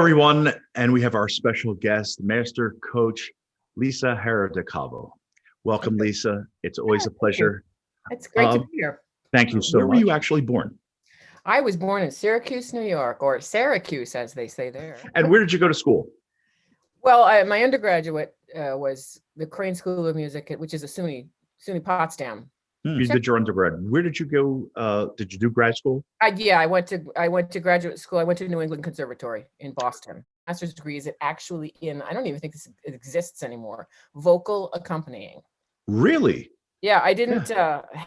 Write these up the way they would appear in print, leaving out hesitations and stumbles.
Everyone, and we have our special guest, Master Coach Lisa HARER deCalvo. Welcome, Lisa. It's always a pleasure. It's great to be here. Thank you so much. Where were you actually born? I was born in Syracuse, New York, or Syracuse, as they say there. And where did you go to school? Well, my undergraduate was the Crane School of Music, which is a SUNY Potsdam. You did your undergrad. Where did you go? Did you do grad school? I went to graduate school. I went to New England Conservatory in Boston. Master's degree is actually in, I don't even think it exists anymore, vocal accompanying. Really? Yeah, I didn't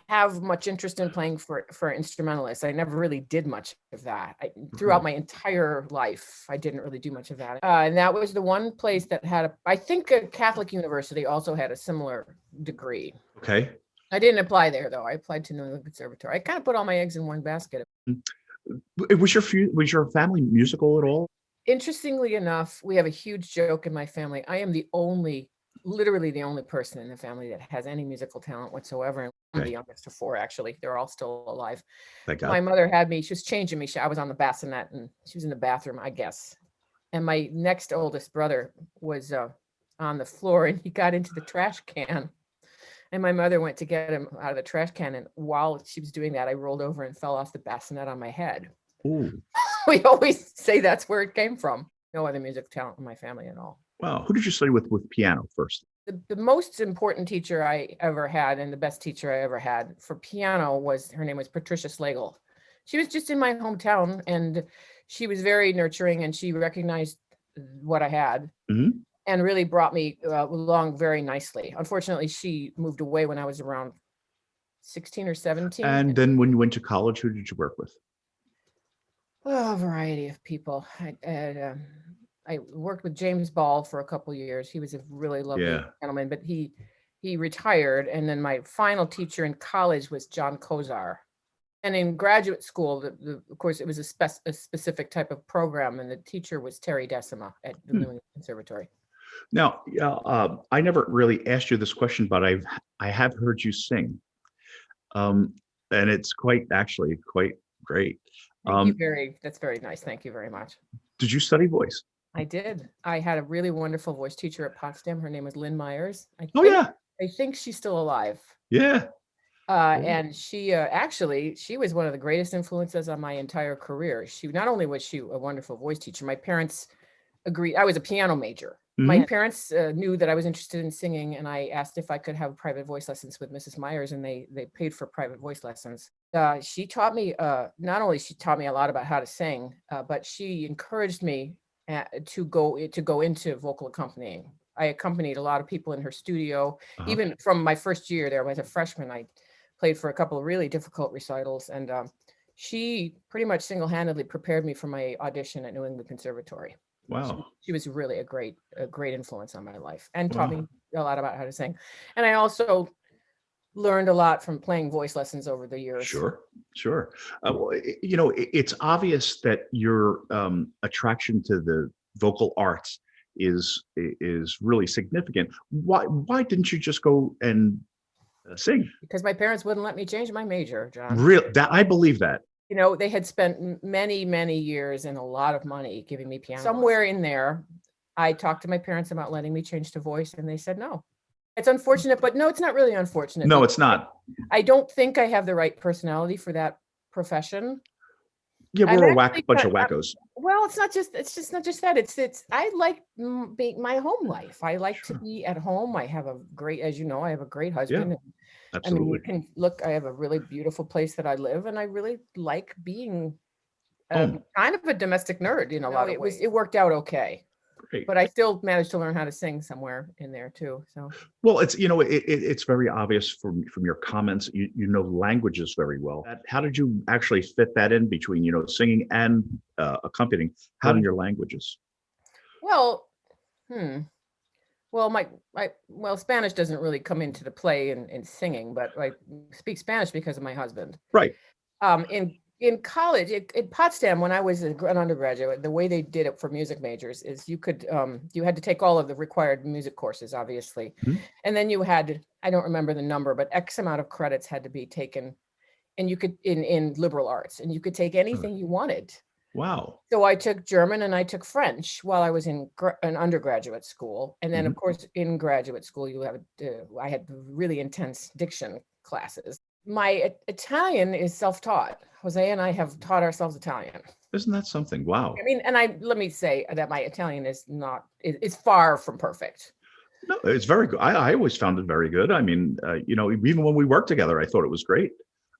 have much interest in playing for instrumentalists. I never really did much of that. Throughout my entire life, I didn't really do much of that. And that was the one place that had I think a Catholic university also had a similar degree. Okay. I didn't apply there though. I applied to New England Conservatory. I kind of put all my eggs in one basket. Was your family musical at all? Interestingly enough, we have a huge joke in my family. I am literally the only person in the family that has any musical talent whatsoever. And I'm the youngest of four, actually. They're all still alive. Thank God. My mother had me, she was changing me. I was on the bassinet and she was in the bathroom, I guess. And my next oldest brother was on the floor and he got into the trash can. And my mother went to get him out of the trash can. And while she was doing that, I rolled over and fell off the bassinet on my head. Ooh. We always say that's where it came from. No other music talent in my family at all. Wow. Who did you study with piano first? The most important teacher I ever had and the best teacher I ever had for piano her name was Patricia Slagle. She was just in my hometown and she was very nurturing and she recognized what I had. Mm-hmm. And really brought me along very nicely. Unfortunately, she moved away when I was around 16 or 17. And then when you went to college, who did you work with? Oh, a variety of people. I worked with James Ball for a couple of years. He was a really lovely gentleman, but he retired. And then my final teacher in college was John Kozar. And in graduate school, of course, it was a specific type of program, and the teacher was Terry Decima at the New England Conservatory. Now, I never really asked you this question, but I have heard you sing, and it's quite great. That's very nice. Thank you very much. Did you study voice? I did. I had a really wonderful voice teacher at Potsdam. Her name was Lynn Myers. I think she's still alive. Yeah. And she she was one of the greatest influences on my entire career. Not only was she a wonderful voice teacher, my parents agreed. I was a piano major. Mm-hmm. My parents knew that I was interested in singing, and I asked if I could have private voice lessons with Mrs. Myers, and they paid for private voice lessons. She taught me, not only she taught me a lot about how to sing, but she encouraged me to go into vocal accompanying. I accompanied a lot of people in her studio. Even from my first year there, as a freshman, I played for a couple of really difficult recitals, and she pretty much single-handedly prepared me for my audition at New England Conservatory. Wow. She was really a great influence on my life and taught me a lot about how to sing. And I also learned a lot from playing voice lessons over the years. Sure. It's obvious that your attraction to the vocal arts is really significant. Why didn't you just go and sing? Because my parents wouldn't let me change my major, John. Real, I believe that. You know, they had spent many, many years and a lot of money giving me piano. Somewhere in there, I talked to my parents about letting me change to voice, and they said no. It's unfortunate, but no, it's not really unfortunate. No, it's not. I don't think I have the right personality for that profession. Yeah, we're a bunch of wackos. Well, it's not just that. It's I like my home life. I like to be at home. I have a great, as you know, I have a great husband. Yeah. Absolutely. I mean, you can look, I have a really beautiful place that I live, and I really like being kind of a domestic nerd in a lot of ways. It worked out okay. Great. But I still managed to learn how to sing somewhere in there too. So well, it's very obvious from your comments. You know languages very well. How did you actually fit that in between singing and accompanying? How do your languages? Well, Well, Spanish doesn't really come into the play in singing, but I speak Spanish because of my husband. Right. In college, at Potsdam, when I was an undergraduate, the way they did it for music majors is you had to take all of the required music courses, obviously. Mm-hmm. And then you had, I don't remember the number, but X amount of credits had to be taken, and you could in liberal arts, and you could take anything you wanted. Wow. So I took German and I took French while I was in an undergraduate school. And then, of course, in graduate school, you have I had really intense diction classes. My Italian is self-taught. Jose and I have taught ourselves Italian. Isn't that something? Wow. I mean, and let me say that my Italian is not, it's far from perfect. No, it's very good. I always found it very good. I mean, you know, even when we worked together, I thought it was great.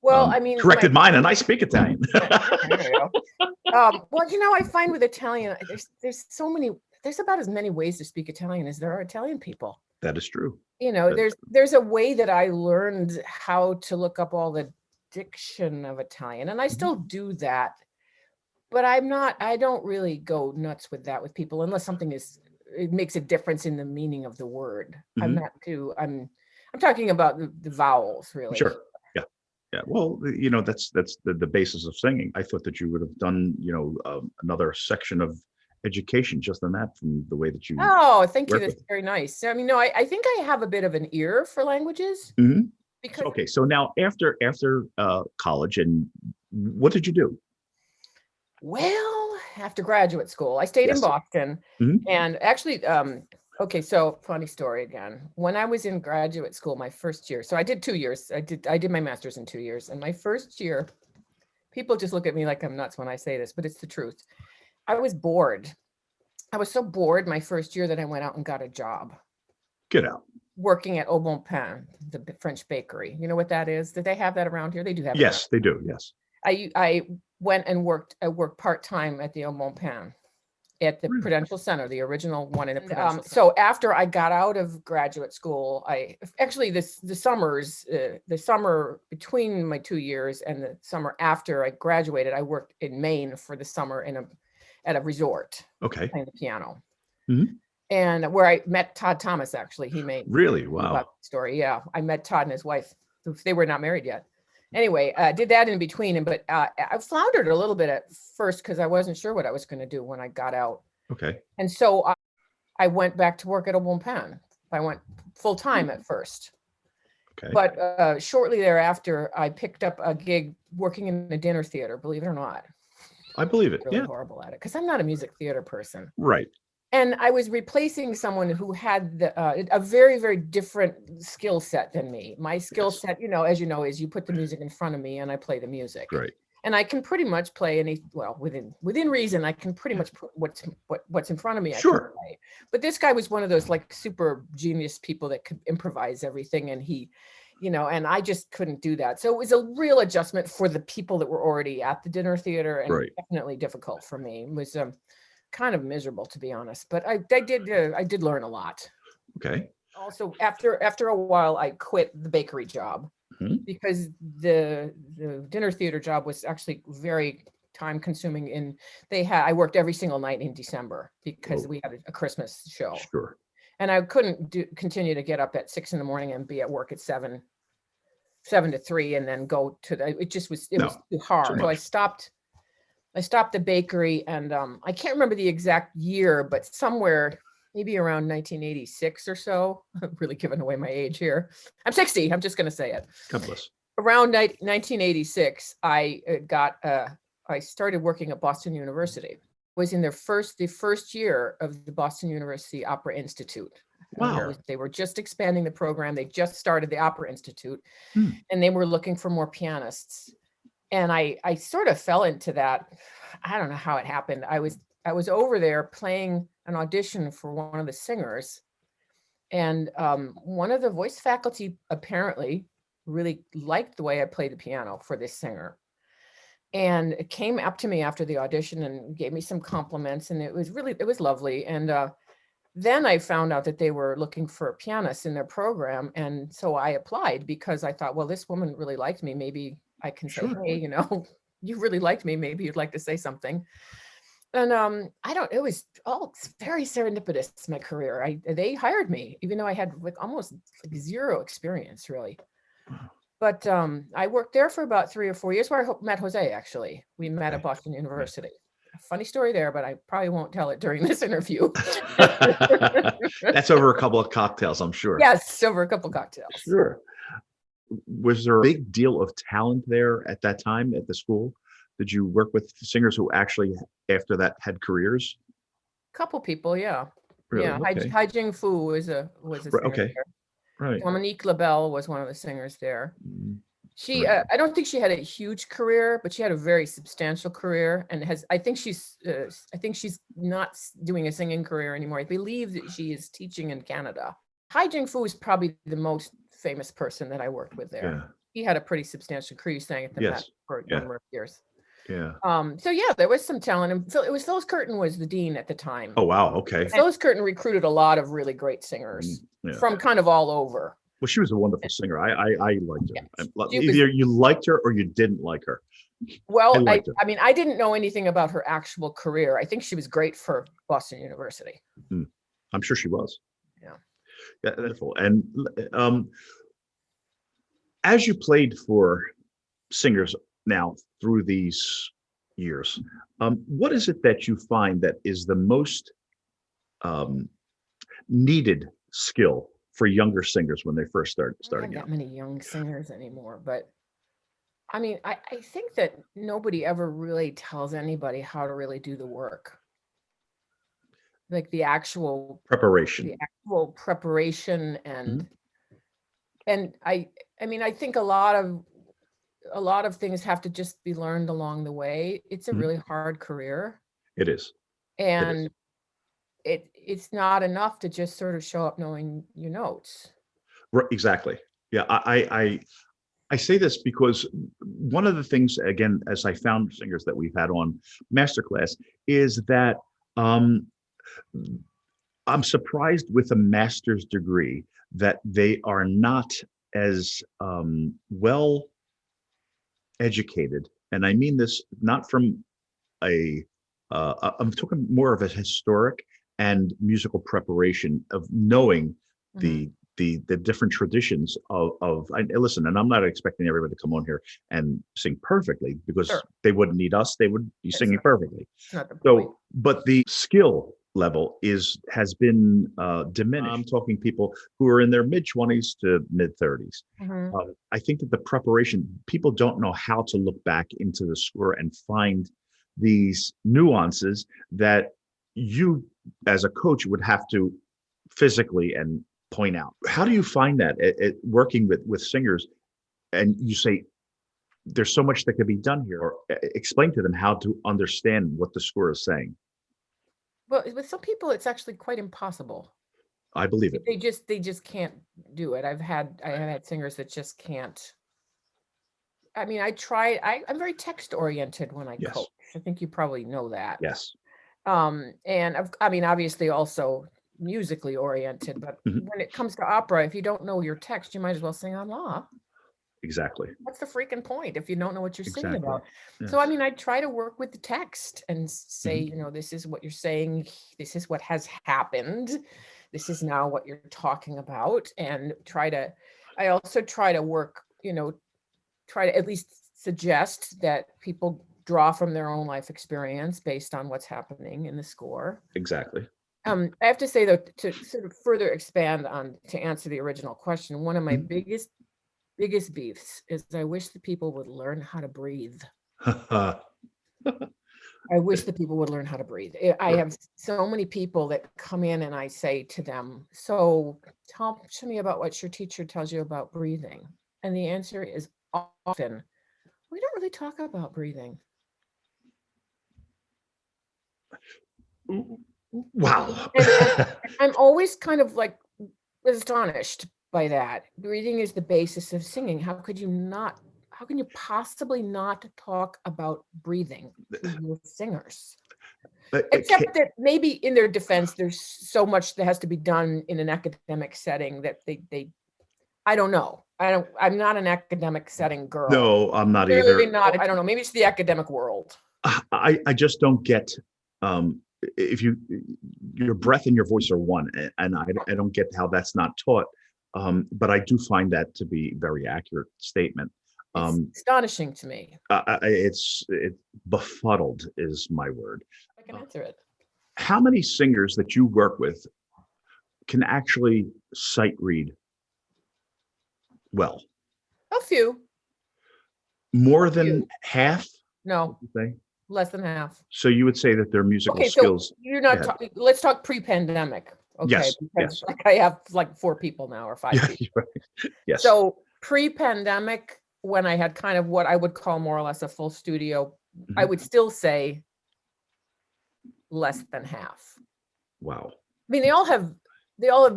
Well, I mean, corrected mine, and I speak Italian. There you go. Well, you know, I find with Italian, there's so many, there's about as many ways to speak Italian as there are Italian people. That is true. You know, there's a way that I learned how to look up all the diction of Italian, and I still do that, but I don't really go nuts with that with people unless something it makes a difference in the meaning of the word. I'm talking about the vowels, really. Sure. Yeah, well, you know, that's the basis of singing. I thought that you would have done, you know, another section of education just on that, from the way that you. Oh, thank you. That's very nice. I mean, no, I think I have a bit of an ear for languages. Because okay, so now after college, and what did you do? Well, after graduate school, I stayed in Boston, and actually, okay, so funny story again. When I was in graduate school, my first year, so I did 2 years. I did my master's in 2 years, and my first year, people just look at me like I'm nuts when I say this, but it's the truth. I was bored. I was so bored my first year that I went out and got a job. Get out. Working at Au Bon Pain, the French bakery. You know what that is? Did they have that around here? They do have. Yes, they do. Yes. I went and worked. I worked part-time at the Au Bon Pain at the Prudential Center, the original one in the Prudential Center. So after I got out of graduate school, I actually the summer between my 2 years and the summer after I graduated, I worked in Maine for the summer at a resort. Okay. Playing the piano. And where I met Todd Thomas, actually. He made really wow story. Yeah, I met Todd and his wife. They were not married yet. Anyway, did that in between, but I floundered a little bit at first because I wasn't sure what I was going to do when I got out. Okay. And so I went back to work at Au Bon Pain. I went full time at first. Okay. But shortly thereafter, I picked up a gig working in a dinner theater. Believe it or not. I believe it. Really horrible at it because I'm not a music theater person. Right. And I was replacing someone who had a very, very different skill set than me. My skill set, you know, as you know, is you put the music in front of me and I play the music. Right. And I can pretty much play within reason. I can pretty much put what's in front of me. I can play. But this guy was one of those like super genius people that could improvise everything, and he, you know, and I just couldn't do that. So it was a real adjustment for the people that were already at the dinner theater, and definitely difficult for me. It was kind of miserable, to be honest, but I did learn a lot. Okay. Also, after a while, I quit the bakery job because the dinner theater job was actually very time consuming. And I worked every single night in December because we had a Christmas show. Sure. And I couldn't continue to get up at 6 a.m. and be at work at 7 to 3 and then go to it was too hard. So I stopped the bakery, and I can't remember the exact year, but somewhere maybe around 1986 or so. I'm really giving away my age here. I'm 60. I'm just going to say it. God bless. Around 1986, I started working at Boston University. Was in the first year of the Boston University Opera Institute. Wow. They were just expanding the program. They just started the Opera Institute, and they were looking for more pianists. And I sort of fell into that. I don't know how it happened. I was over there playing an audition for one of the singers, and one of the voice faculty apparently really liked the way I played the piano for this singer, and it came up to me after the audition and gave me some compliments, and it was lovely. And then I found out that they were looking for pianists in their program, and so I applied because I thought, well, this woman really liked me. Maybe I can say, hey, you know, you really liked me. Maybe you'd like to say something. And it was all very serendipitous, my career. They hired me, even though I had almost zero experience, really. But I worked there for about 3 or 4 years, where I met Jose, actually. We met at Boston University. Funny story there, but I probably won't tell it during this interview. That's over a couple of cocktails, I'm sure. Yes, over a couple of cocktails. Sure. Was there a big deal of talent there at that time at the school? Did you work with singers who actually after that had careers? Couple people, yeah. Really? Yeah, Okay. Hai Jing Fu was a singer Okay. there. Right. Dominique LaBelle was one of the singers there. Mm, She, right. I don't think she had a huge career, but she had a very substantial career, and I think she's not doing a singing career anymore. I believe that she is teaching in Canada. Hai Jing Fu is probably the most famous person that I worked with there. Yeah. He had a pretty substantial career. He sang at the Met Yes. for a Yeah. number of years. Yeah. So yeah, there was some talent, and Phyllis Curtin was the dean at the time. Oh, wow. Okay. Phyllis Curtin recruited a lot of really great singers Yeah. from kind of all over. Well, she was a wonderful singer. I liked her. Yeah. Either you liked her or you didn't like her. Well, liked her. I mean, I didn't know anything about her actual career. I think she was great for Boston University. I'm sure she was. Yeah. Yeah, wonderful. And as you played for singers now through these years, what is it that you find that is the most needed skill for younger singers when they first starting I don't have out? that many young singers anymore, but I mean, I think that nobody ever really tells anybody how to really do the work. Like the actual Preparation. preparation and I mean, I think a lot of things have to just be learned along the way. It's a really hard career. It is. And it's not enough to just sort of show up knowing your notes. Right, exactly. Yeah, I say this because one of the things, again, as I found singers that we've had on Masterclass, is that I'm surprised with a master's degree that they are not as well educated. And I mean this not from I'm talking more of a historic and musical preparation of knowing the different traditions of listen, and I'm not expecting everybody to come on here and sing perfectly because they wouldn't need us. They would be singing perfectly. So, but the skill level has been diminished. I'm talking people who are in their mid-20s to mid-30s. I think that the preparation, people don't know how to look back into the score and find these nuances that you as a coach would have to physically and point out. How do you find that at working with singers, and you say there's so much that could be done here, or explain to them how to understand what the score is saying? Well, with some people it's actually quite impossible. I believe it. They just can't do it. I have had singers that just can't. I mean, I'm very text oriented when I coach. I think you probably know that. Yes. And I mean, obviously also musically oriented, but when it comes to opera, if you don't know your text, you might as well sing on la. Exactly. What's the freaking point if you don't know what you're singing about? Yes. So, I mean, I try to work with the text and say, you know, this is what you're saying. This is what has happened. This is now what you're talking about. And I also try to work, you know, try to at least suggest that people draw from their own life experience based on what's happening in the score. Exactly. I have to say, though, to sort of further expand on, to answer the original question, one of my biggest beefs is I wish the people would learn how to breathe. I wish the people would learn how to breathe. I have so many people that come in and I say to them, so tell me about what your teacher tells you about breathing. And the answer is often, we don't really talk about breathing. Wow. And I'm always kind of like astonished by that. Breathing is the basis of singing. How can you possibly not talk about breathing to your singers? Except that maybe in their defense, there's so much that has to be done in an academic setting that they I don't know. I'm not an academic setting girl. No, I'm not Clearly either. not. I don't know. Maybe it's the academic world. I just don't get if your breath and your voice are one, and I don't get how that's not taught. But I do find that to be a very accurate statement. It's astonishing to me. It's befuddled is my word. I can answer it. How many singers that you work with can actually sight read well? A few. More than half? No, would you say? less than half. So you would say that their musical Okay, so skills. you're Go not ahead. talking, let's talk pre-pandemic, okay? Yes, Because yes. like I have like 4 people now or 5 Yeah, people. you're right. Yes. So pre-pandemic, when I had kind of what I would call more or less a full studio, I Mhm. would still say less than half. Wow. I mean, they all have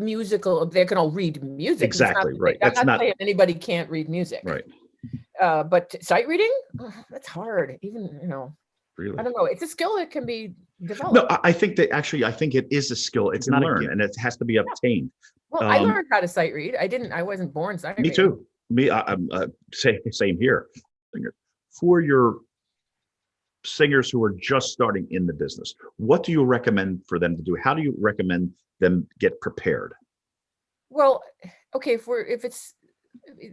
musical, they can all read music. It's not, Exactly right. I'm That's not not saying anybody can't read music. right. But sight reading, that's hard. Even, I Really. don't know. It's a skill that can be No, developed. I think that actually, I think it is a skill. It's not learn, and it has to be Yeah. obtained. Well, I learned how to sight read. I wasn't born sight Me reading. too. I'm same here. For your singers who are just starting in the business, what do you recommend for them to do? How do you recommend them get prepared? Well, okay,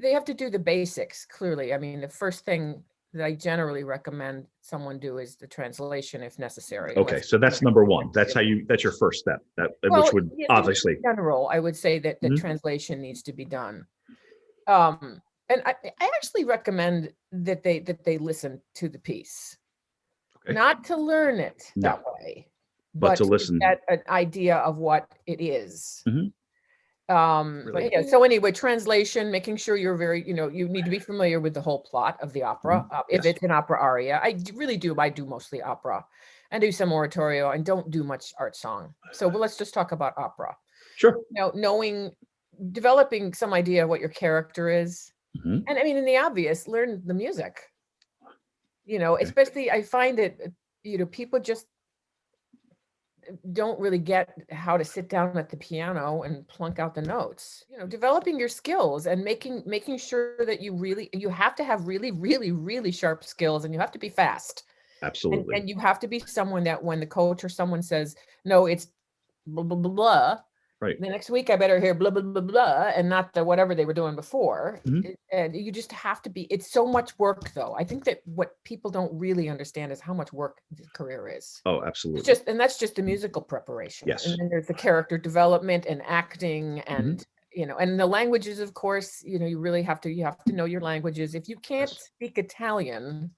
they have to do the basics, clearly. I mean, the first thing that I generally recommend someone do is the translation if necessary. Okay, Unless, so that's number one. That's your first step. well, Which would in obviously. general, I would say that the Mhm. translation needs to be done. And I actually recommend that they listen to the piece, Okay. not to learn it No. that way, But to listen. get an idea of what it is. Mhm. But Really? yeah, so anyway, translation, making sure you're very, you need to be familiar with the whole plot of the opera. If Yes. it's an opera aria, really do. I do mostly opera and do some oratorio and don't do much art song. So let's just talk about opera. Sure. Now, developing some idea of what your character is. Mhm. And I mean, in the obvious, learn the music. Okay. Especially I find that, people just don't really get how to sit down at the piano and plunk out the notes. Developing your skills and making sure that you have to have really, really, really sharp skills, and you have to be fast. Absolutely. And you have to be someone that when the coach or someone says, no, it's blah, blah, blah, blah, Right. the next week I better hear blah, blah, blah, blah, and not the whatever they were doing before. Mhm. And you just have to be, it's so much work though. I think that what people don't really understand is how much work the career is. Oh, absolutely. And that's just the musical preparation. Yes. And then there's the character development and acting and, and the languages, of course, you really have to know your languages. If you can't Yes. speak Italian,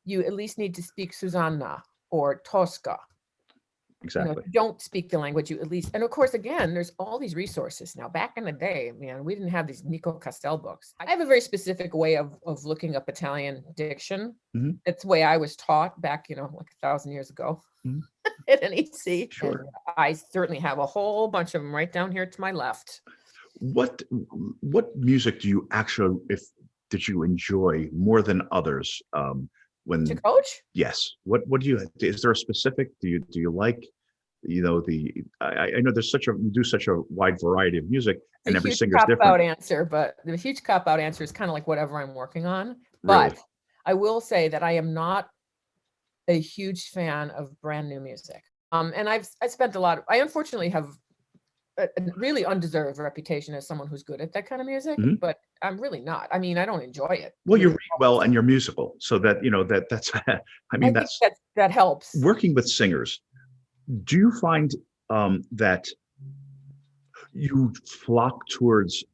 you at least need to speak Susanna or Tosca. Exactly. If you don't speak the language, you at least, and of course, again, there's all these resources now. Back in the day, man, we didn't have these Nico Castell books. I have a very specific way of looking up Italian diction. Mhm. It's the way I was taught back, like 1,000 years ago Mhm. at NEC. Sure. And I certainly have a whole bunch of them right down here to my left. What music did you enjoy more than others? To coach? Yes. What do you, is there a specific, do you like, I know you do such a wide variety of music, and every singer's different. Cop-out answer, but the huge cop-out answer is kind of like whatever I'm working on. Really? But I will say that I am not a huge fan of brand new music. And I spent I unfortunately have a really undeserved reputation as someone who's good at that kind of music, but I'm really not. I mean, I don't enjoy it. Well, you read well and you're musical, so that that's. I mean, that helps. Working with singers, do you find that you flock towards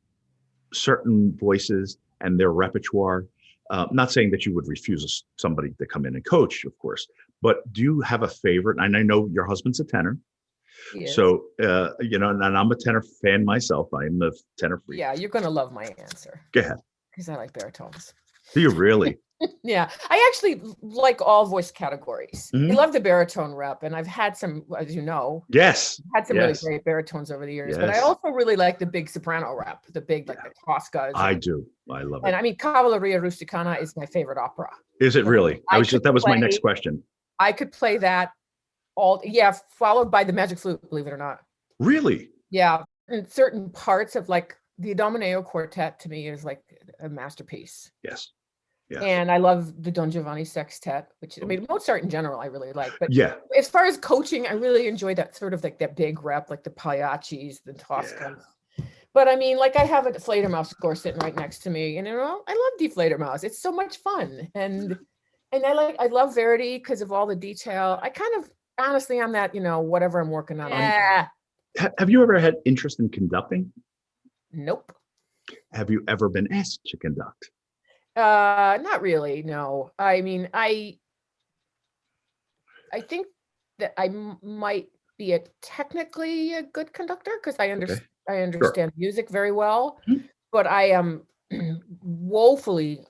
certain voices and their repertoire? Not saying that you would refuse somebody to come in and coach, of course, but do you have a favorite? And I know your husband's a tenor. So, and I'm a tenor fan myself. I'm a tenor freak. Yeah, you're going to love my answer. Go ahead. Because I like baritones. Do you really? Yeah, I actually like all voice categories. I love the baritone rep, and I've had some, as you know. Yes. Had some really great baritones over the years, but I also really like the big soprano rep, the big, like the Toscas. I do. I love it. And I mean, Cavalleria Rusticana is my favorite opera. Is it really? That was my next question. I could play that followed by the magic flute, believe it or not. Really? Yeah. And certain parts of like the Idomeneo quartet to me is like a masterpiece. Yes. Yeah. And I love the Don Giovanni sextet, which I mean, Mozart in general, I really like. But as far as coaching, I really enjoy that sort of like that big rep, like the Pagliaccis, the Toscans. Yeah. But I mean, like I have a Fledermaus score sitting right next to me, and I love Die Fledermaus. It's so much fun, and I love Verdi because of all the detail. I kind of honestly, I'm that whatever I'm working on. Yeah. Have you ever had interest in conducting? Nope. Have you ever been asked to conduct? Not really, no. I mean, I think that I might be technically a good conductor because I Okay. understand music very well, Mhm. but I am woefully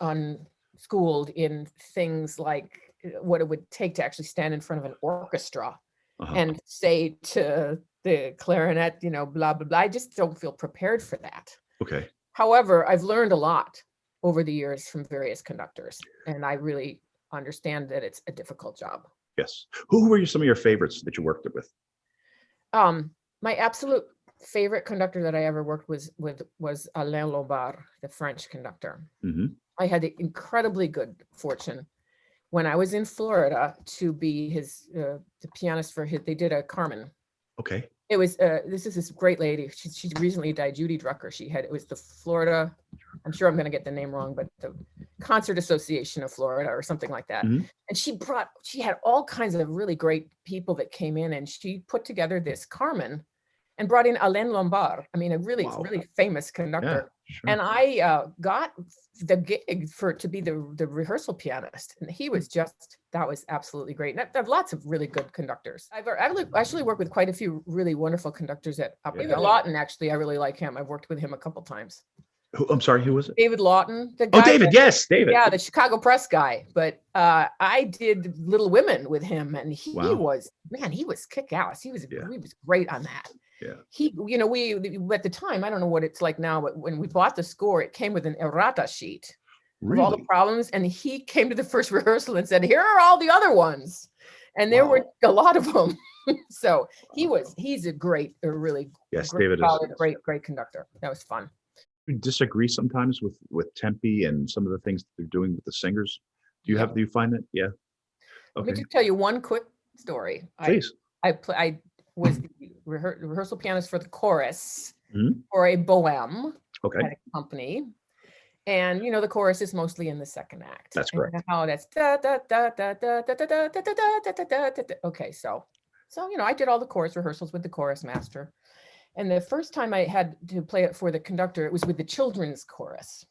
unschooled in things like what it would take to actually stand in front of an orchestra Uh-huh. and say to the clarinet, you know, blah, blah, blah. I just don't feel prepared for that. Okay. However, I've learned a lot over the years from various conductors, and I really understand that it's a difficult job. Yes. Who were some of your favorites that you worked with? My absolute favorite conductor that I ever worked with was Alain Lombard, the French conductor. Hmm. I had the incredibly good fortune when I was in Florida to be the pianist for his. They did a Carmen. Okay. It was this is this great lady. She recently died, Judy Drucker. It was the Florida. I'm sure I'm going to get the name wrong, but the Concert Association of Florida or something like that. Hmm. And she had all kinds of really great people that came in, and she put together this Carmen and brought in Alain Lombard. I mean, a really, Wow. really famous Yeah, conductor. sure. And I got the gig to be the rehearsal pianist. And that was absolutely great. And I've lots of really good conductors. I've actually worked with quite a few really wonderful conductors at David Lawton, actually. I really like him. I've worked with him a couple times. I'm sorry, who was it? David Lawton, the Oh, guy. David. Yes, David. Yeah, the Chicago Press guy. But I did Little Women with him, and he was kick-ass. He was great on that. Yeah. We at the time, I don't know what it's like now, but when we bought the score, it came with an errata sheet of all the problems, and he came to the first rehearsal and said, "Here are all the other ones," and there were a lot of them. So he's a really David solid, great conductor. That was fun. You disagree sometimes with Tempe and some of the things that they're doing with the singers. Do you find that? Yeah. Let me just tell you one quick story. Please. I was the rehearsal pianist for the chorus Mhm. for a bohème Okay. at a company. And the chorus is mostly in the second act. That's correct. And how that's da da da da da da da da da da da da da da. Okay, so I did all the chorus rehearsals with the chorus master. And the first time I had to play it for the conductor, it was with the children's chorus,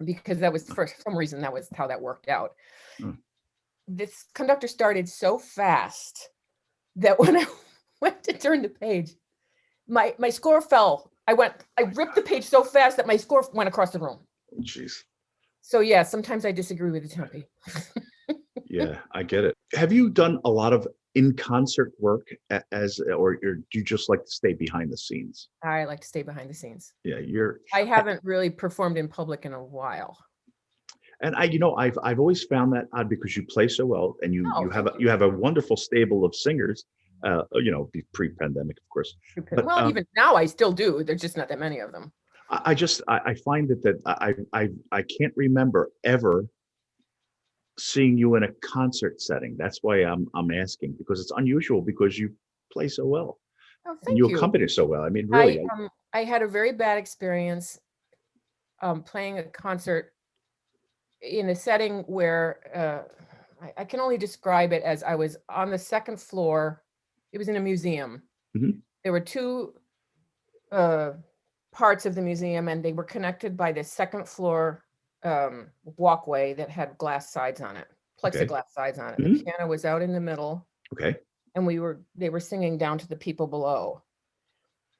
because that was for some reason that was how that worked out. This conductor started so fast that when I went to turn the page, my score fell. I ripped the page so fast that my score went across the room. Jeez. So yeah, sometimes I disagree with the Tempe. Yeah, I get it. Have you done a lot of in-concert work or do you just like to stay behind the scenes? I like to stay behind the scenes. Yeah, I haven't really performed in public in a while. And I've always found that odd because you play so well, and you have a wonderful stable of singers. Pre-pandemic, of course. But, even now I still do. There's just not that many of them. I find that I can't remember ever seeing you in a concert setting. That's why I'm asking, because it's unusual because you play so well. Oh, and you accompany so well. I mean, really. I had a very bad experience playing a concert in a setting where I can only describe it as I was on the second floor. It was in a museum. Mm-hmm. There were two parts of the museum, and they were connected by the second floor walkway that had glass sides on it, plexiglass sides on it. Mm-hmm. The piano was out in the middle. Okay. And they were singing down to the people below.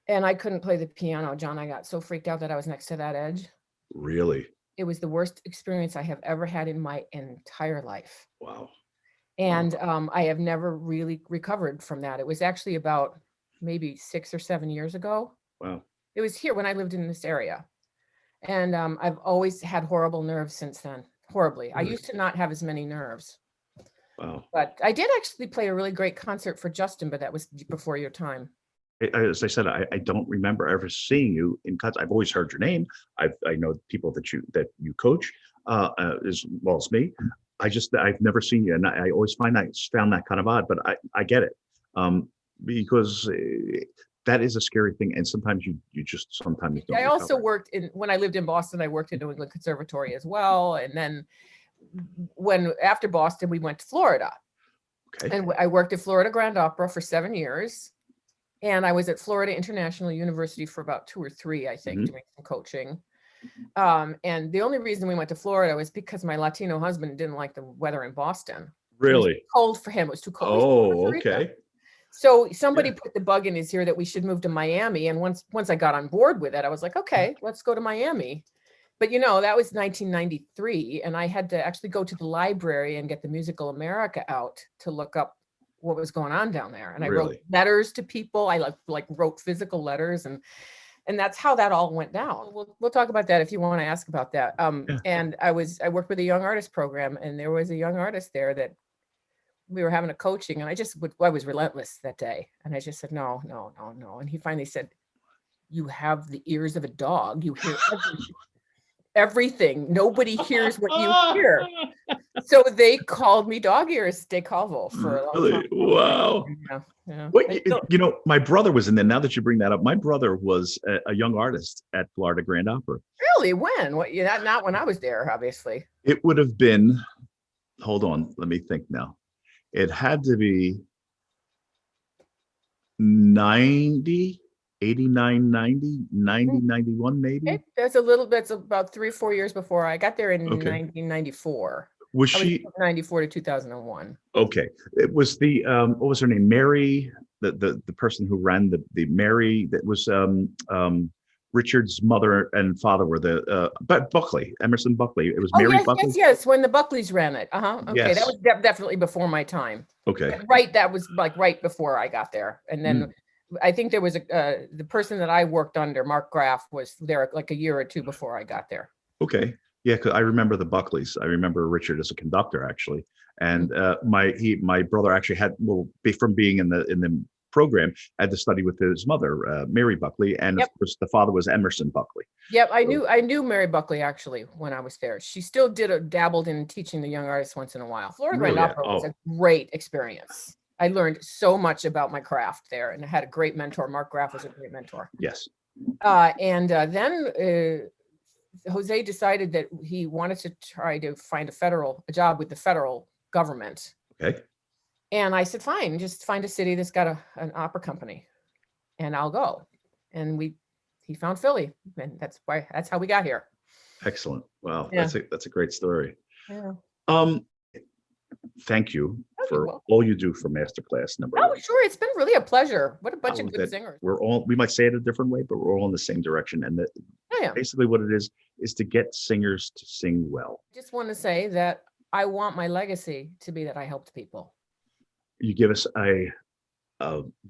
And I couldn't play the piano, John. I got so freaked out that I was next to that edge. Really? It was the worst experience I have ever had in my entire life. Wow. And I have never really recovered from that. It was actually about maybe 6 or 7 years ago. Wow. It was here when I lived in this area. And I've always had horrible nerves since then. Horribly. Really? I used to not have as many nerves. Wow. But I did actually play a really great concert for Justin, but that was before your time. As I said, I don't remember ever seeing you in concert. I've always heard your name. I know people that you coach as well as me. I've never seen you, and I always found that kind of odd. But I get it because that is a scary thing, and sometimes you sometimes don't. I also worked when I lived in Boston. I worked at New England Conservatory as well, and then after Boston, we went to Florida. Okay. And I worked at Florida Grand Opera for 7 years. And I was at Florida International University for about 2 or 3, I think, doing some coaching. And the only reason we went to Florida was because my Latino husband didn't like the weather in Boston. It was Really? too cold for him. It was too cold. Oh, okay. So somebody put the bug in his ear that we should move to Miami. And once I got on board with it, I was like, okay, let's go to Miami. But that was 1993, and I had to actually go to the library and get the Musical America out to look up what was going on down there. And I wrote letters to people. I like wrote physical letters, and that's how that all went down. We'll talk about that if you want to ask about that. And I worked with a young artist program, and there was a young artist there that we were having a coaching, and I was relentless that day, and I just said no. And he finally said, "You have the ears of a dog. You hear everything. Nobody hears what you hear." So they called me Dog Ears deCalvo for a long time. Wow. Yeah. Wait, my brother was in there. Now that you bring that up, my brother was a young artist at Florida Grand Opera. Really? When? What? Not when I was there, obviously. It would have been, hold on, let me think now. It had to be 90, 89, 90, 90, 91 maybe. That's about 3 or 4 years before I got there in 1994. Was she 94 to 2001? Okay. It was the what was her name? Mary, the person who ran the Mary that was Richard's mother and father were but Buckley, Emerson Buckley. It was Mary Buckley. Yes, when the Buckleys ran it. Okay, yes. That was definitely before my time. Okay. Right, that was like right before I got there. And then I think there was the person that I worked under, Mark Graff, was there like a year or two before I got there. Okay. Yeah, because I remember the Buckleys. I remember Richard as a conductor, actually. And my brother actually from being in the program, had to study with his mother, Mary Buckley, and of course the father was Emerson Buckley. Yep, I knew Mary Buckley actually when I was there. She still dabbled in teaching the young artists once in a while. Florida Grand Opera was a great experience. I learned so much about my craft there, and I had a great mentor. Mark Graff was a great mentor. Yes. And then Jose decided that he wanted to try to find a job with the federal government. Okay. And I said, fine, just find a city that's got an opera company and I'll go. And he found Philly, and that's how we got here. Excellent. Wow. Yeah. That's a great story. Yeah. Thank you for all you do for Masterclass number 1. Oh, sure. It's been really a pleasure. What a bunch of good singers. We might say it a different way, but we're all in the same direction. And basically what it is to get singers to sing well. I just want to say that I want my legacy to be that I helped people. You give us a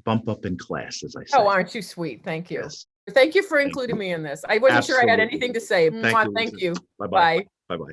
bump up in class, as I say. Oh, aren't you sweet? Thank you. Yes. Thank you for including me in this. I wasn't sure I had anything to say. Thank you. Bye-bye. Bye-bye.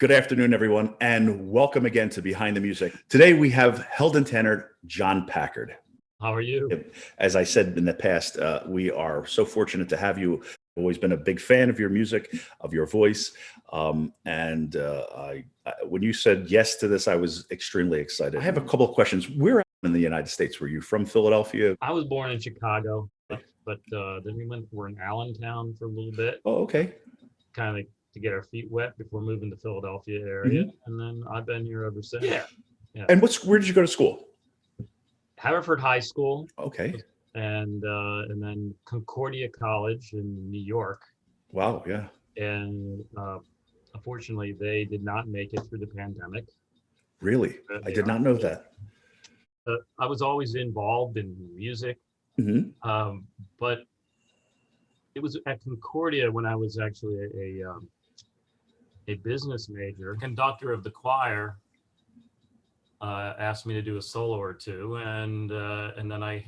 Good afternoon, everyone, and welcome again to Behind the Music. Today we have Heldentenor John Packard. How are you? As I said in the past, we are so fortunate to have you. I've always been a big fan of your music, of your voice, and when you said yes to this, I was extremely excited. I have a couple of questions. Where in the United States were you from? Philadelphia? I was born in Chicago, but then we're in Allentown for a little bit. Oh, okay. Kind of to get our feet wet before moving to Philadelphia area, and then I've been here ever since. Yeah. And where did you go to school? Haverford High School. Okay. And then Concordia College in New York. Wow. Yeah. And unfortunately, they did not make it through the pandemic. Really? I did not know that. I was always involved in music, but it was at Concordia when I was actually a business major. Conductor of the choir asked me to do a solo or two, and then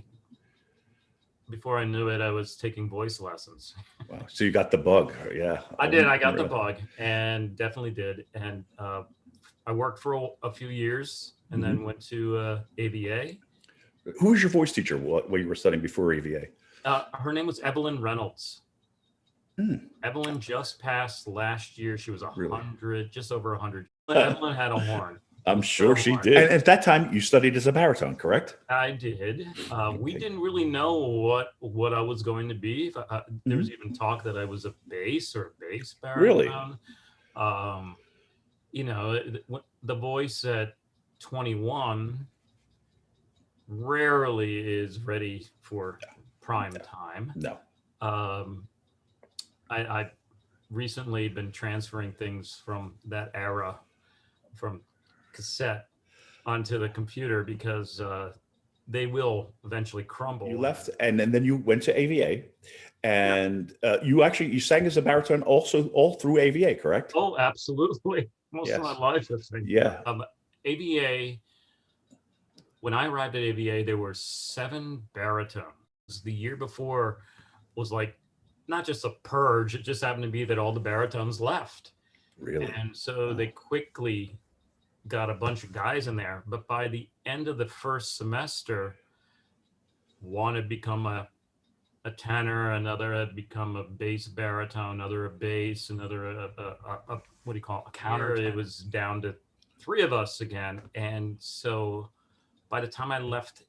before I knew it, I was taking voice lessons. Wow. So you got the bug. Yeah. I did. I got the bug, and definitely did. And I worked for a few years, and then went to AVA. Who was your voice teacher? What you were studying before AVA? Her name was Evelyn Reynolds. Evelyn just passed last year. She was 100, really? Just over 100. Evelyn had a horn. I'm sure she did. And at that time, you studied as a baritone, correct? I did. We didn't really know what I was going to be. There was even talk that I was a bass baritone. Really? You know, the voice at 21 rarely is ready for prime time. No. I recently been transferring things from that era, from cassette onto the computer, because they will eventually crumble. You left, and then you went to AVA, and you sang as a baritone also all through AVA, correct? Oh, absolutely. Most of my life, I think. Yeah. AVA. When I arrived at AVA, there were 7 baritones. The year before was like not just a purge; it just happened to be that all the baritones left. Really? And so they quickly got a bunch of guys in there. But by the end of the first semester, one had become a tenor, another had become a bass baritone, another a bass, another a what do you call it, a counter. It was down to 3 of us again. And so by the time I left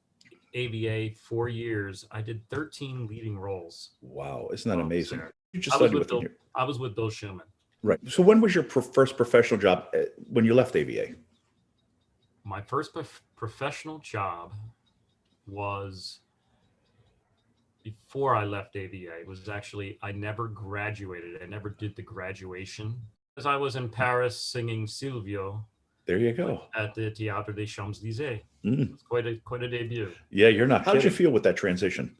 AVA 4 years, I did 13 leading roles. Wow, isn't that amazing? You just I was with Bill Schumann. Right. So when was your first professional job when you left AVA? My first professional job was before I left AVA. It was actually, I never graduated. I never did the graduation. As I was in Paris singing Silvio. There you go. At the Théâtre des Champs-Élysées. It's quite a debut. Yeah, you're not. How did you feel with that transition?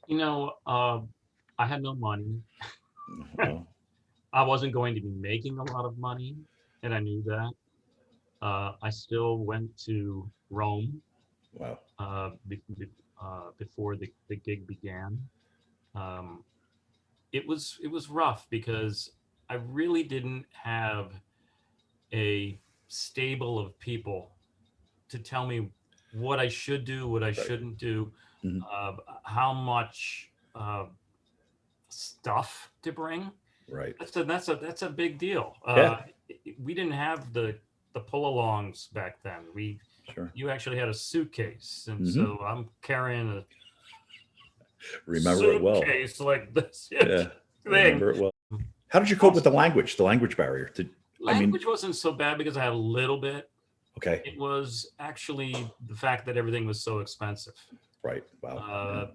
You know, I had no money. I wasn't going to be making a lot of money, and I knew that. I still went to Rome. Wow. Before the gig began. It was rough because I really didn't have a stable of people to tell me what I should do, what I shouldn't do, how much stuff to bring. Right. That's a big deal. We didn't have the pull-alongs back then. You actually had a suitcase, and so I'm carrying a suitcase like this. Yeah, remember it well. How did you cope with the language barrier? Language wasn't so bad because I had a little bit. Okay. It was actually the fact that everything was so expensive. Right. Wow.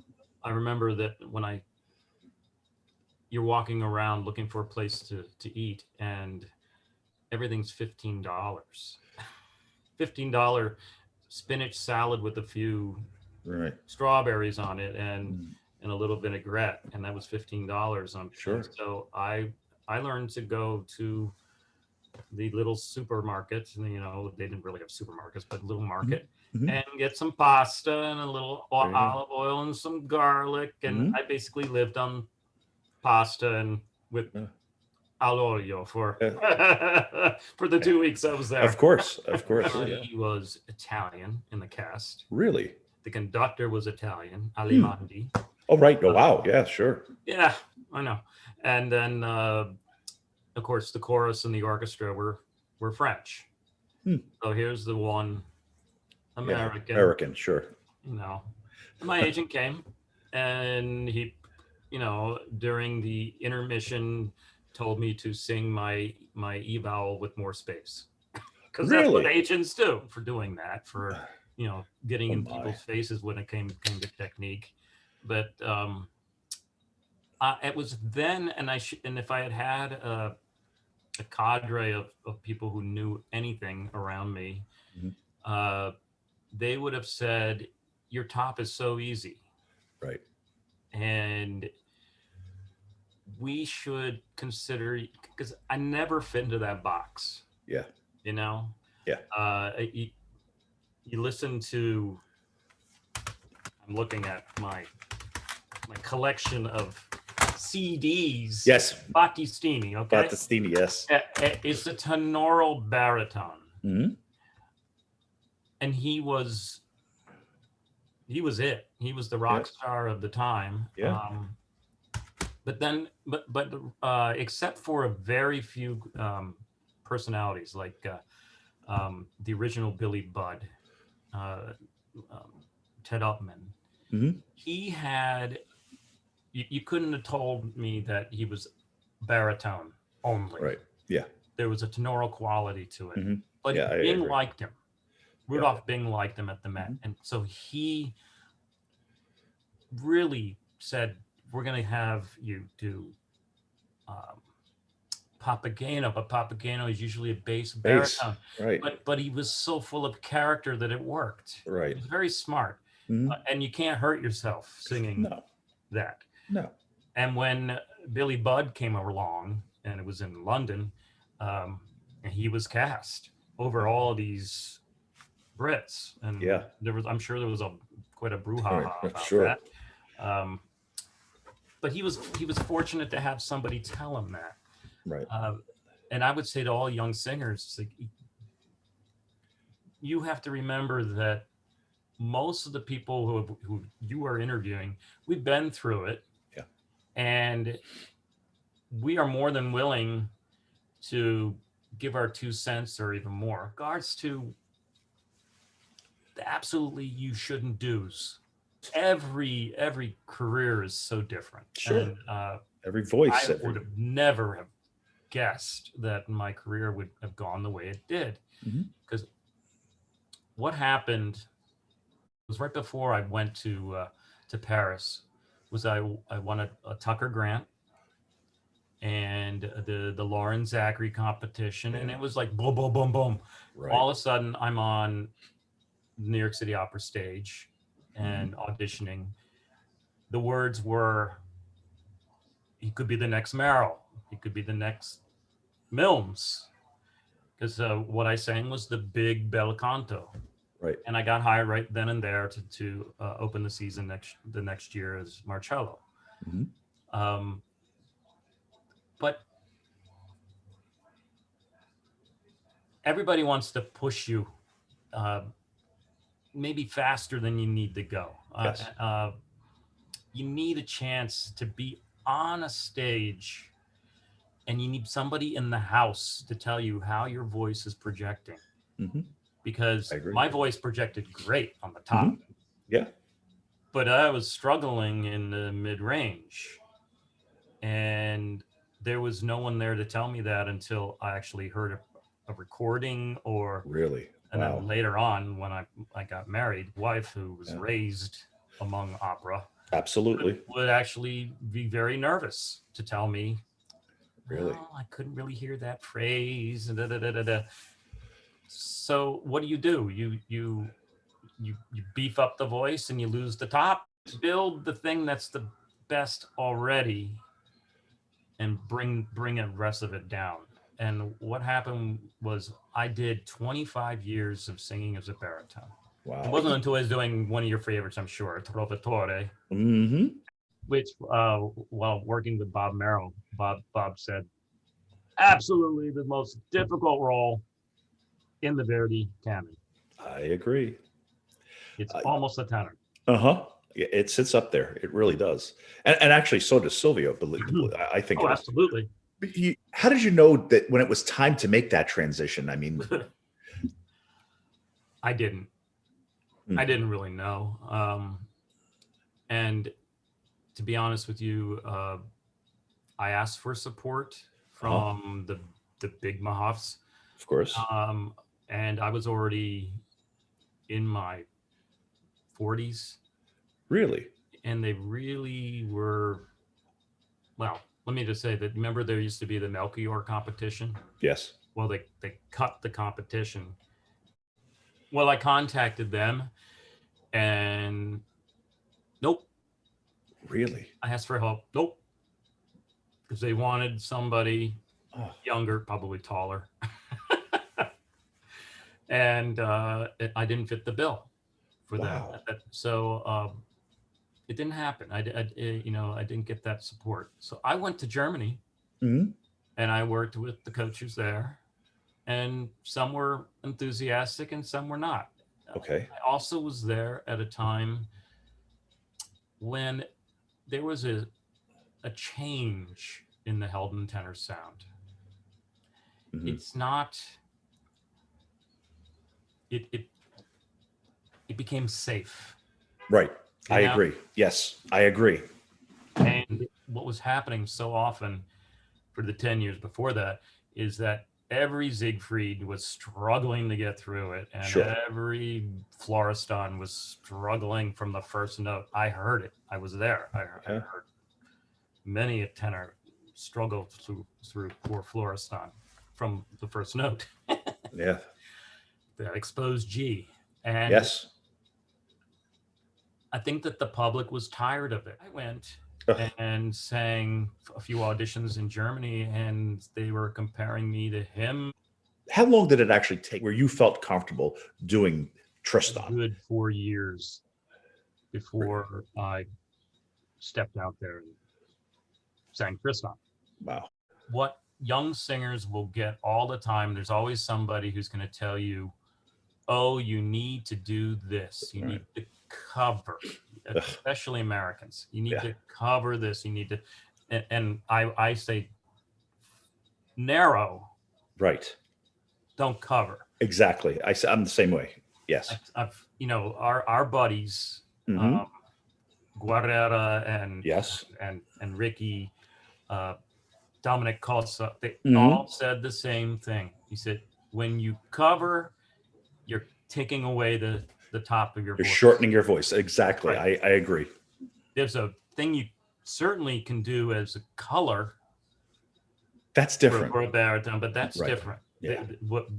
I remember that when you're walking around looking for a place to eat, and everything's $15. $15 spinach salad with a few strawberries on it and a little vinaigrette, and that was $15. Sure. So I learned to go to the little supermarkets, and they didn't really have supermarkets, but little market, and get some pasta and a little olive oil and some garlic, and I basically lived on pasta and with all'olio for for the 2 weeks I was there. Of course, of course. Yeah. He was Italian in the cast. Really? The conductor was Italian, Alimandi. Oh, right. Oh, wow. Yeah, sure. Yeah, I know. And then, of course, the chorus and the orchestra were French. So here's the one American. Yeah, American, sure. You know, my agent came and he, you know, during the intermission told me to sing my eval with more space. Because that's what agents do for doing that, for, you know, getting in people's faces when it came to technique. But it was then, and if I had a cadre of people who knew anything around me, they would have said, your top is so easy. Right. And we should consider, because I never fit into that box. Yeah. You know? Yeah. You listen to, I'm looking at my collection of CDs. Yes. Battistini, okay? Battistini, yes. It's a tenoral baritone. And he was it. He was the rock star of the time. Yeah. But then, except for a very few personalities, like the original Billy Budd, Ted Upman, he had, you couldn't have told me that he was baritone only. Right. Yeah. There was a tenoral quality to it. But Yeah, Bing liked him. Rudolph Bing liked him at the Met. And so he really said, we're going to have you do Papageno, but Papageno is usually a bass baritone. Right. But he was so full of character that it worked. Right. He was very smart. And you can't hurt yourself singing that. No. And when Billy Budd came along, and it was in London, and he was cast over all of these Brits, and I'm sure there was quite a brouhaha about that. But he was fortunate to have somebody tell him that. Right. And I would say to all young singers, like, you have to remember that most of the people who you are interviewing, we've been through it. Yeah. And we are more than willing to give our 2 cents or even more. In regards to the absolutely you shouldn't do's, every career is so different. Sure. And, every voice. I would have never have guessed that my career would have gone the way it did. Because what happened was right before I went to Paris, was I won a Tucker Grant and the Lauren Zachary competition, and it was like boom, boom, boom, boom. Right. All of a sudden, I'm on New York City Opera stage and auditioning. The words were, he could be the next Merrill, he could be the next Milnes, because what I sang was the big bel canto. Right. And I got hired right then and there to open the season the next year as Marcello. But everybody wants to push you maybe faster than you need to go. Yes. You need a chance to be on a stage, and you need somebody in the house to tell you how your voice is projecting. Because my voice projected great on the top. Yeah. But I was struggling in the mid-range. And there was no one there to tell me that until I actually heard a recording or... Really? And then later on, when I got married, wife who was raised among opera... Absolutely. Would actually be very nervous to tell me, really, oh, I couldn't really hear that phrase. So what do? You beef up the voice and you lose the top. Build the thing that's the best already, and bring the rest of it down. And what happened was I did 25 years of singing as a baritone. Wow. It wasn't until I was doing one of your favorites, I'm sure, Trovatore, which while working with Bob Merrill, Bob said, absolutely the most difficult role in the Verdi canon. I agree. It's almost a tenor. Uh-huh. It sits up there. It really does. And actually, so does Silvio. I think Oh, it is. absolutely. How did you know that when it was time to make that transition? I mean, I didn't. I didn't really know. And to be honest with you, I asked for support from the big Mahafs. Of course. And I was already in my 40s. Really? And they really were, well, let me just say that, remember there used to be the Melchior competition? Yes. Well, they cut the competition. Well, I contacted them and nope. Really? I asked for help. Nope. Because they wanted somebody younger, probably taller. And I didn't fit the bill for that. So it didn't happen. I didn't get that support. So I went to Germany and I worked with the coaches there, and some were enthusiastic and some were not. Okay. I also was there at a time when there was a change in the Heldentenor sound. It's not, it became safe. Right. I agree. Yes, I agree. And what was happening so often for the 10 years before that is that every Siegfried was struggling to get through it. And every Florestan was struggling from the first note. I heard it. I was there. I heard many a tenor struggle through poor Florestan from the first note. Yeah. That exposed G. And yes. I think that the public was tired of it. I went and sang a few auditions in Germany, and they were comparing me to him. How long did it actually take where you felt comfortable doing Tristan? A good 4 years before I stepped out there and sang Tristan. Wow. What young singers will get all the time, there's always somebody who's going to tell you, oh, you need to do this. You need to cover, especially Americans. You need to cover this. You need to, and I say narrow. Right. Don't cover. Exactly. I'm the same way. Yes. I've our buddies, Guerrera and Ricky, Dominic Cosa, they all said the same thing. He said, when you cover, you're taking away the top of your voice. You're shortening your voice. Exactly. Right. I agree. There's a thing you certainly can do as a color. That's different. For a baritone, but that's different. Yeah.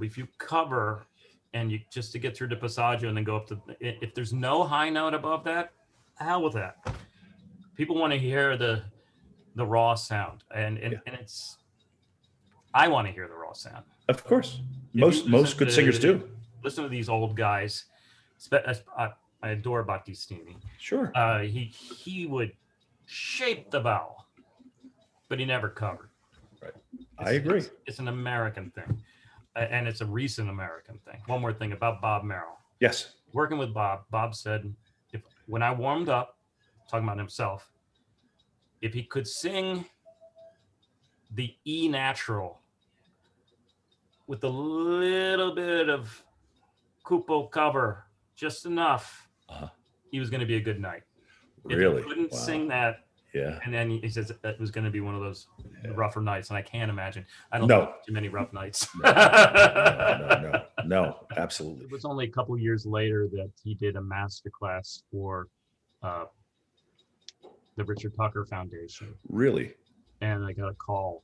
If you cover and you just to get through the passaggio and then go up to, if there's no high note above that, hell with that. People want to hear the raw sound, and it's, I want to hear the raw sound. Of course. Most good singers do. Listen to these old guys. I adore Battistini. Sure. He would shape the vowel, but he never covered. Right. I agree. It's an American thing, and it's a recent American thing. One more thing about Bob Merrill. Yes. Working with Bob said, when I warmed up, talking about himself, if he could sing the E natural with a little bit of cupo cover, just enough, he was going to be a good night. Really? If he couldn't sing that, and then he says it was going to be one of those rougher nights, and I can't imagine. I don't know too many rough nights. No, absolutely. It was only a couple years later that he did a masterclass for the Richard Tucker Foundation. Really? And I got a call.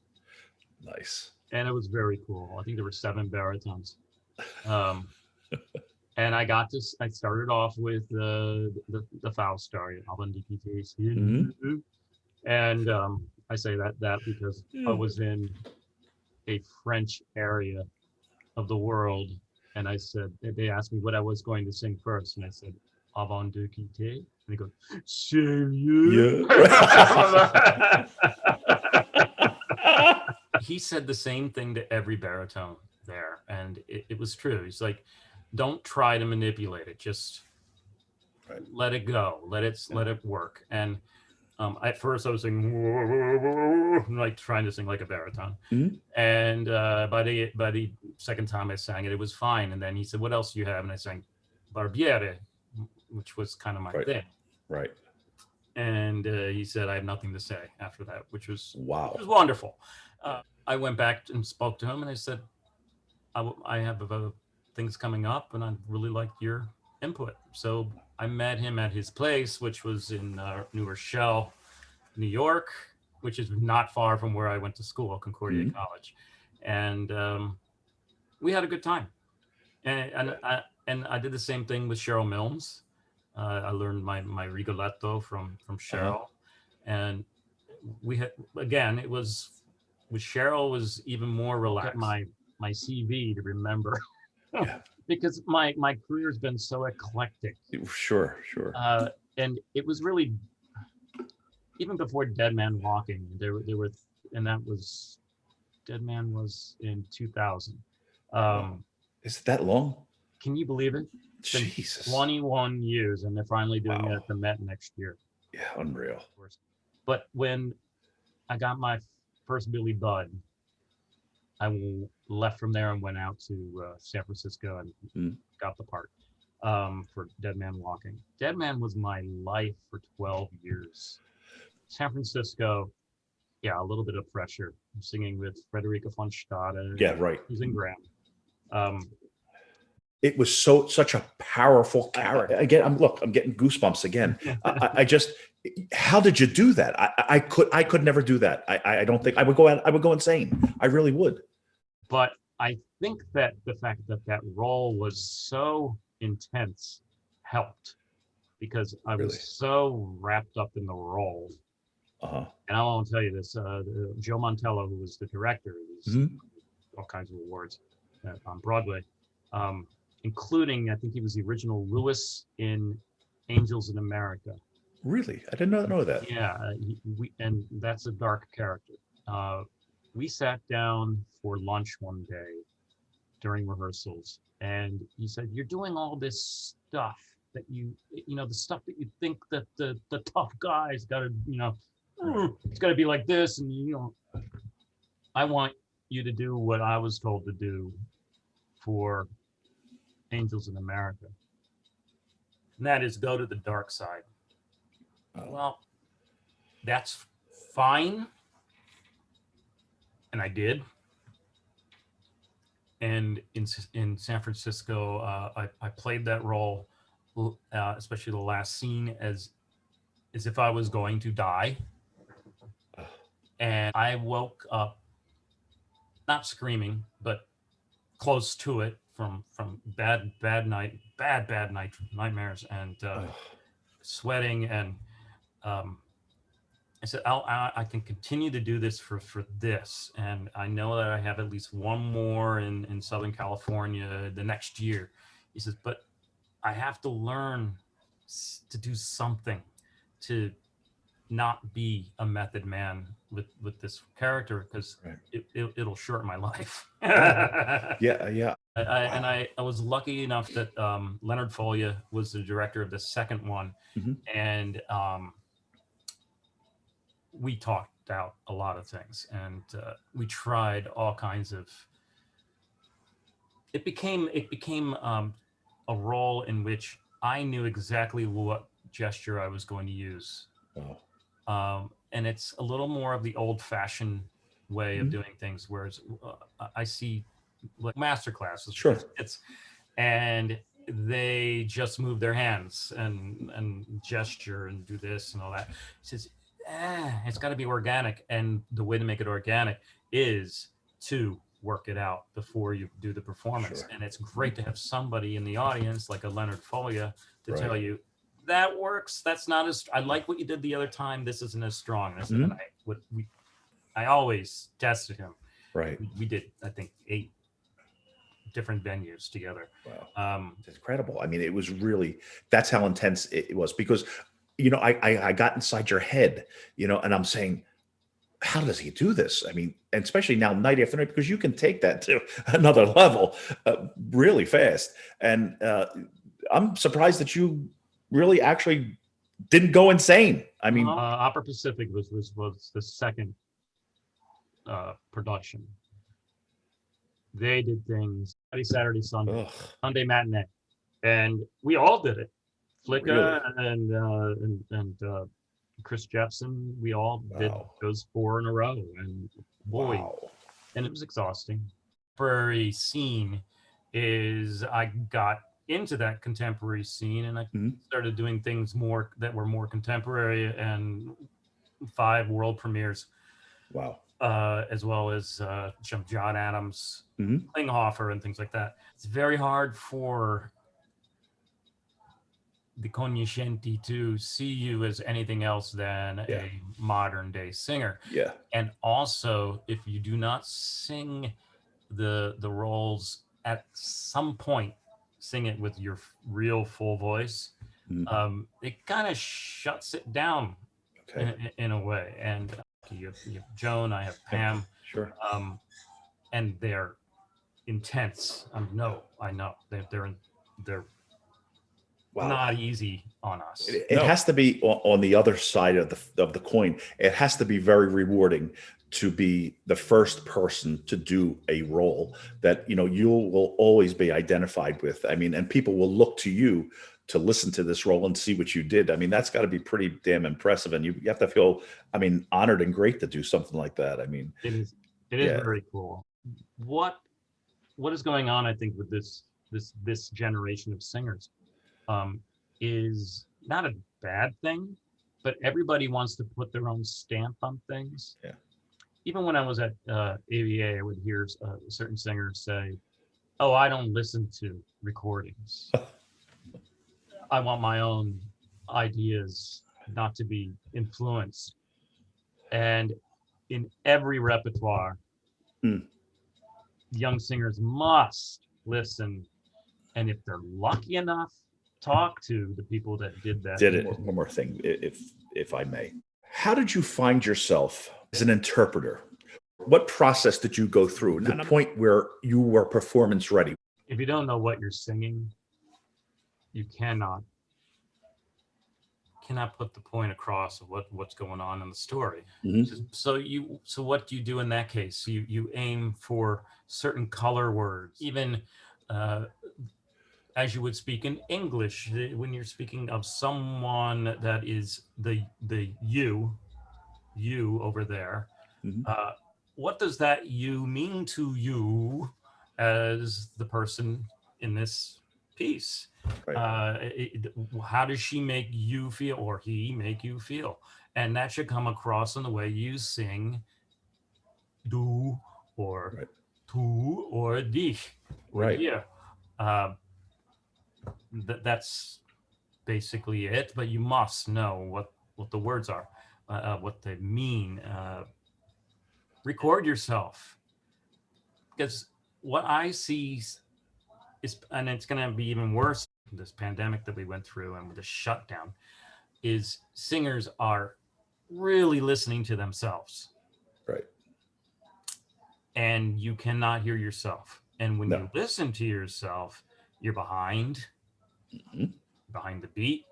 Nice. And it was very cool. I think there were 7 baritones. And I started off with the Faust story, and I say that because I was in a French area of the world, and I said, they asked me what I was going to sing first, and I said, Avant de quitter, and they go, sérieux? he said the same thing to every baritone there, and it was true. He's like, don't try to manipulate it, just let it go, let it work. And at first I was singing like trying to sing like a baritone, and by the second time I sang it, it was fine. And then he said, what else do you have? And I sang Barbiere, which was kind of my thing. Right. And he said, I have nothing to say after that, which was wonderful. I went back and spoke to him, and I said, I have things coming up, and I'd really like your input. So I met him at his place, which was in New Rochelle, New York, which is not far from where I went to school, Concordia College. And we had a good time. And I did the same thing with Cheryl Milnes. I learned my Rigoletto from Cheryl. And we had, again, it was, with Cheryl was even more relaxed. My CV to remember. Because my career's been so eclectic. Sure. And it was really, even before Dead Man Walking, there were, and that was, Dead Man was in 2000. Is it that long? Can you believe it? It's been Jesus. 21 years, and they're finally doing it at the Met next year. Yeah, unreal. But when I got my first Billy Budd, I left from there and went out to San Francisco and got the part for Dead Man Walking. Dead Man was my life for 12 years. San Francisco, yeah, a little bit of pressure. I'm singing with Frederica von Stade. Yeah, right. Susan Graham. It was such a powerful character. Again, I'm getting goosebumps again. I just, how did you do that? I could never do that. I don't think I would go insane. I really would. But I think that the fact that role was so intense helped, because I was so wrapped up in the role. And I won't tell you this, Joe Montello, who was the director, all kinds of awards on Broadway, including, I think he was the original Lewis in Angels in America. Really? I did not know that. Yeah, and that's a dark character. We sat down for lunch one day during rehearsals, and he said, you're doing all this stuff that you know, the stuff that you think that the tough guy's got to, it's got to be like this, and I want you to do what I was told to do for Angels in America, and that is go to the dark side. Well, that's fine, and I did. And in San Francisco, I played that role, especially the last scene, as if I was going to die. And I woke up, not screaming, but close to it from bad nightmares, and sweating. And I said, I can continue to do this for this. And I know that I have at least one more in Southern California the next year. He says, but I have to learn to do something to not be a method man with this character, because it'll shorten my life. Yeah. I was lucky enough that Leonard Foley was the director of the second one. And we talked out a lot of things, and we tried all kinds of, it became a role in which I knew exactly what gesture I was going to use. And it's a little more of the old-fashioned way of doing things, whereas I see like master classes. Sure. And they just move their hands and gesture and do this and all that. He says, it's got to be organic, and the way to make it organic is to work it out before you do the performance. Sure. And it's great to have somebody in the audience like a Leonard Foley to tell you, that works. That's not as, I like what you did the other time. This isn't as strong. And I always tested him. Right. We did, I think, 8 different venues together. Wow. It's incredible. I mean, it was really, that's how intense it was, because, I got inside your head, and I'm saying, how does he do this? I mean, and especially now night after night, because you can take that to another level really fast. And I'm surprised that you really actually didn't go insane. I mean, Opera Pacific was the second production. They did things Friday, Saturday, Sunday, Sunday matinee, and we all did it. Flicka and Chris Jepson, we all did those 4 in a row, and boy, and it was exhausting. Contemporary scene is I got into that contemporary scene, and I started doing things that were more contemporary, and 5 world premieres. Wow. As well as John Adams, Klinghoffer, and things like that. It's very hard for the cognoscenti to see you as anything else than a modern day singer. Yeah. And also, if you do not sing the roles at some point, sing it with your real full voice, it kind of shuts it down in a way. And you have Joan, I have Pam, and they're intense. I know they're not easy on us. It has to be on the other side of the coin. It has to be very rewarding to be the first person to do a role that you will always be identified with. I mean, and people will look to you to listen to this role and see what you did. I mean, that's got to be pretty damn impressive, and you have to feel, I mean, honored and great to do something like that. I mean, it is very cool. What is going on, I think, with this generation of singers is not a bad thing, but everybody wants to put their own stamp on things. Yeah. Even when I was at AVA, I would hear certain singers say, "Oh, I don't listen to recordings. I want my own ideas, not to be influenced." And in every repertoire, young singers must listen, and if they're lucky enough, talk to the people that did that. One more thing, if I may. How did you find yourself as an interpreter? What process did you go through to the point where you were performance ready? If you don't know what you're singing, you cannot put the point across of what's going on in the story. So what do you do in that case? You aim for certain color words, even as you would speak in English, when you're speaking of someone that is the you over there. What does that you mean to you as the person in this piece? How does she make you feel, or he make you feel? And that should come across in the way you sing du or tu or dich or dir. That's basically it, but you must know what the words are, what they mean. Record yourself, because what I see is, and it's going to be even worse, this pandemic that we went through and with the shutdown, is singers are really listening to themselves. Right. And you cannot hear yourself. And when you listen to yourself, you're behind the beat.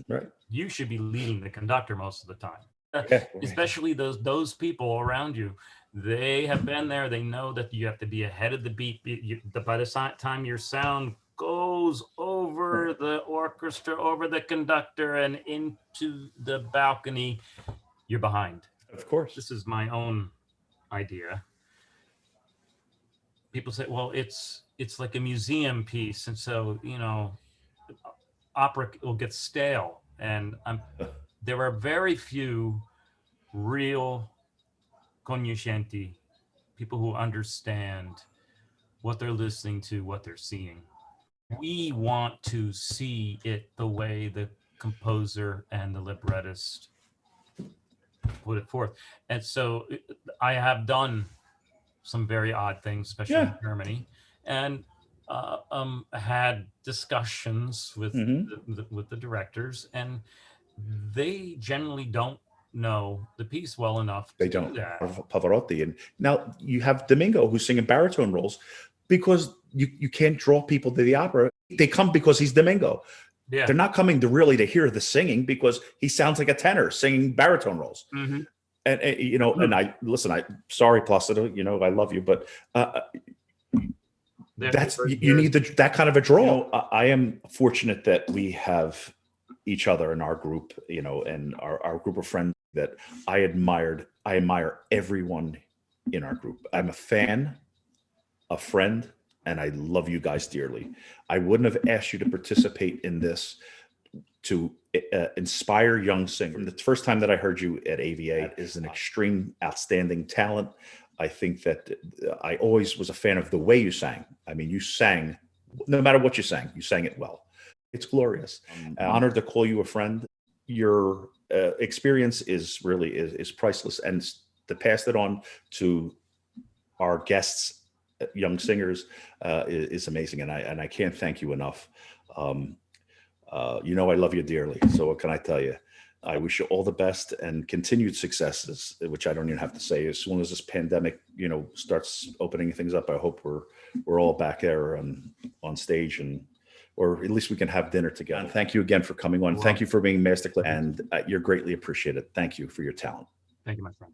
Right. You should be leading the conductor most of the time. Especially those people around you. They have been there. They know that you have to be ahead of the beat. By the time your sound goes over the orchestra, over the conductor, and into the balcony, you're behind. Of course. This is my own idea. People say, well, it's like a museum piece, and so opera will get stale. And there are very few real cognoscenti, people who understand what they're listening to, what they're seeing. We want to see it the way the composer and the librettist put it forth. And so I have done some very odd things, especially in Germany, and had discussions with the directors, and they generally don't know the piece well enough They to do don't. that. Pavarotti. And now you have Domingo who's singing baritone roles because you can't draw people to the opera. They come because he's Domingo. Yeah. They're not coming to really to hear the singing because he sounds like a tenor singing baritone roles. And you know, and I listen, sorry, Placido, you know, I love you, but that's, you need that kind of a draw. You know, I am fortunate that we have each other in our group, you know, and our group of friends that I admire everyone in our group. I'm a fan, a friend, and I love you guys dearly. I wouldn't have asked you to participate in this to inspire young singers. The first time that I heard you at AVA is an extreme, outstanding talent. I think that I always was a fan of the way you sang. I mean, you sang, no matter what you sang it well. It's glorious. I'm honored to call you a friend. Your experience is really is priceless, and to pass it on to our guests, young singers, is amazing, and I can't thank you enough. You know, I love you dearly. So what can I tell you? I wish you all the best and continued successes, which I don't even have to say. As soon as this pandemic, you know, starts opening things up, I hope we're all back there on stage, and or at least we can have dinner together. And thank you again for coming on. Thank you for being Masterclass, and you're greatly appreciated. Thank you for your talent. Thank you, my friend.